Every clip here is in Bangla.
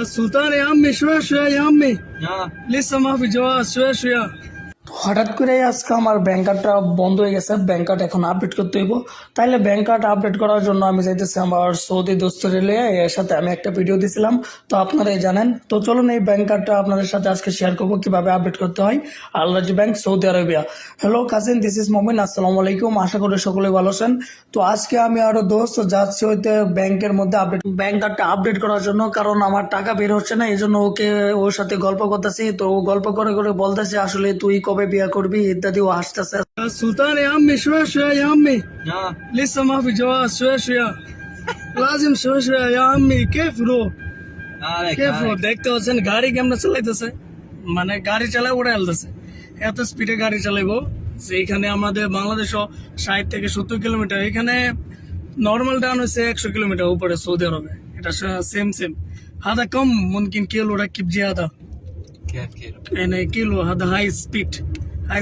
السلطان يا عمي شوية شوية يا عمي. لسه ما في جواز شوية شوية. হঠাৎ করে আজকে আমার ব্যাংক কার্ডটা বন্ধ হয়ে গেছে, ব্যাংক কার্ড এখন আপডেট করতে হইব। তাইলে ব্যাংক কার্ড আপডেট করার জন্য আমি যাইতেছি আমার সৌদি দোস্তরে লিয়ে, এর সাথে আমি একটা ভিডিও দিছিলাম, তো আপনারাই জানেন। তো চলুন এই ব্যাংক কার্ডটা আপনাদের সাথে আজকে শেয়ার করবো কিভাবে আপডেট করতে হয়। আল রাজি bank, Saudi Arabia. Hello cousin, this is মমিন, আসসালামু আলাইকুম, আশা করি সকলে ভালো আছেন। তো আজকে আমি আরো দোস্ত যাচ্ছি হইতে ব্যাংকের মধ্যে ব্যাংক কার্ডটা আপডেট করার জন্য, কারণ আমার টাকা বের হচ্ছে না, এই জন্য ওর সাথে গল্প করতেছি। তো ও গল্প করে করে বলতেছে আসলে তুই কবে বিয়ে করবি ইত্যাদি, ও হাসতেছে। সুলতান يا عمي شوية شوية يا عمي. لسه ما في جواز شوية شوية. لازم شوية شوية يا عمي. كيف رو كيف رو দেখতে হচ্ছেন গাড়ি কেমনে চালাইতেছে, মানে গাড়ি চালায় ওরা হেলতেছে, এত স্পিডে গাড়ি চালাইবো যে এখানে আমাদের বাংলাদেশ 60 থেকে 70 কিলোমিটার, এখানে নর্মাল ডাউন হচ্ছে 100 কিলোমিটার উপরে সৌদি আরবে। এটা সেম هذا كم ممكن كيلو ركب زيادة. كيف كيلو؟ يعني كيلو هذا هاي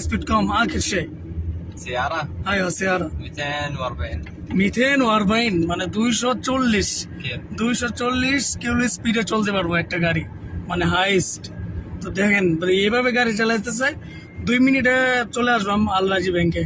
سبيد كم آخر شيء؟ سيارة؟ ايوه سيارة 240 240 মানে 240 كيلو 240 কিলো স্পিডে চলতে পারবো একটা গাড়ি, মানে হাইস্ট। তো দেখেন এইভাবে গাড়ি চালাইতেছে, 2 মিনিটে চলে আসলাম আল রাজি ব্যাংকে।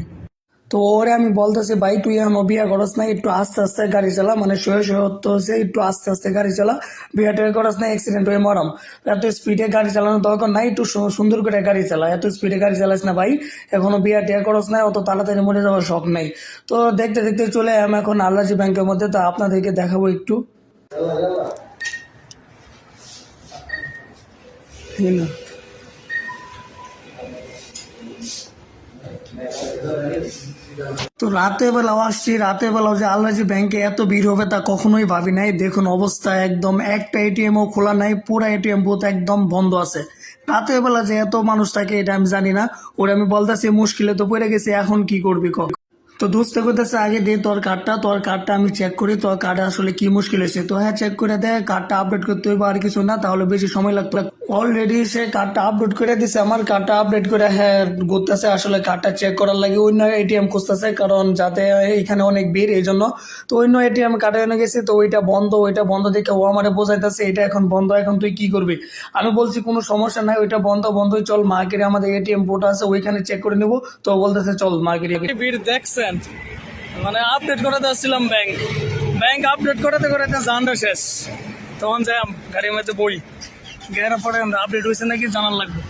তো ওরে আমি বলতেছি ভাই তুই এখনো বিয়া করস না, একটু আস্তে আস্তে গাড়ি চালা, মানে শুয়ে শুয়ে হচ্ছে, একটু আস্তে আস্তে গাড়ি চালা, বিয়া টেয়া করস না, অ্যাক্সিডেন্ট হয়ে মরাম। এত স্পিডে গাড়ি চালানোর দরকার নাই, একটু সুন্দর করে গাড়ি চালা, এত স্পিডে গাড়ি চালাস না ভাই, এখনো বিয়া টেয়া করস না, অত তাড়াতাড়ি মরে যাওয়ার শখ নাই। তো দেখতে দেখতে চলে আমি এখন আল রাজি ব্যাংকের মধ্যে, তা আপনাদেরকে দেখাবো একটু। তো রাতের বেলাও আসছি, রাতের বেলাও যে আল রাজি ব্যাংকে এত ভিড় হবে তা কখনোই ভাবি নাই। দেখুন অবস্থা, একদম একটা এটিএমও খোলা নাই, পুরা এটিএম বুথ একদম বন্ধ আছে। রাতের বেলা যে এত মানুষ থাকে এটা আমি জানি না। ওরে আমি বলতেছি মুশকিলে তো পড়ে গেছি, এখন কি করবি ক। তো দোস্ত করতেছে আগে দে তোর কার্ডটা আমি চেক করি, তোর কার্ডে আসলে কি মুশকিল হয়েছে। তো হ্যাঁ চেক করে দে, কার্ডটা আপডেট করতে হইব, আর কিছু না, তাহলে বেশি সময় লাগতো। অলরেডি সে কার্ডটা আপডেট করে দিছে, আমার কার্ডটা আপডেট করে হ্যাঁ করতেছে, আসলে কার্ডটা চেক করার লাগে অন্য এটিএম খুঁজতেছে, কারণ যাতে এখানে অনেক ভিড় এই জন্য। তো অন্য এটিএম কার্ডে এনে গেছে, তো ওইটা বন্ধ দেখে ও আমারে বোঝাইতেছে এটা এখন বন্ধ, এখন তুই কি করবি। আমি বলছি কোনো সমস্যা নাই, ওইটা বন্ধই চল মার্কেটে আমাদের এটিএম বোর্ড আছে, ওইখানে চেক করে নেবো। তো বলতেছে চল মার্কেটে। ভিড় দেখছেন, মানে আপডেট করে যাচ্ছিলাম ব্যাংক আপডেট করতে জানটা শেষ, তখন যাই গাড়ির মধ্যে বই গেরার পরে আপডেট হয়েছে নাকি জানার লাগবে।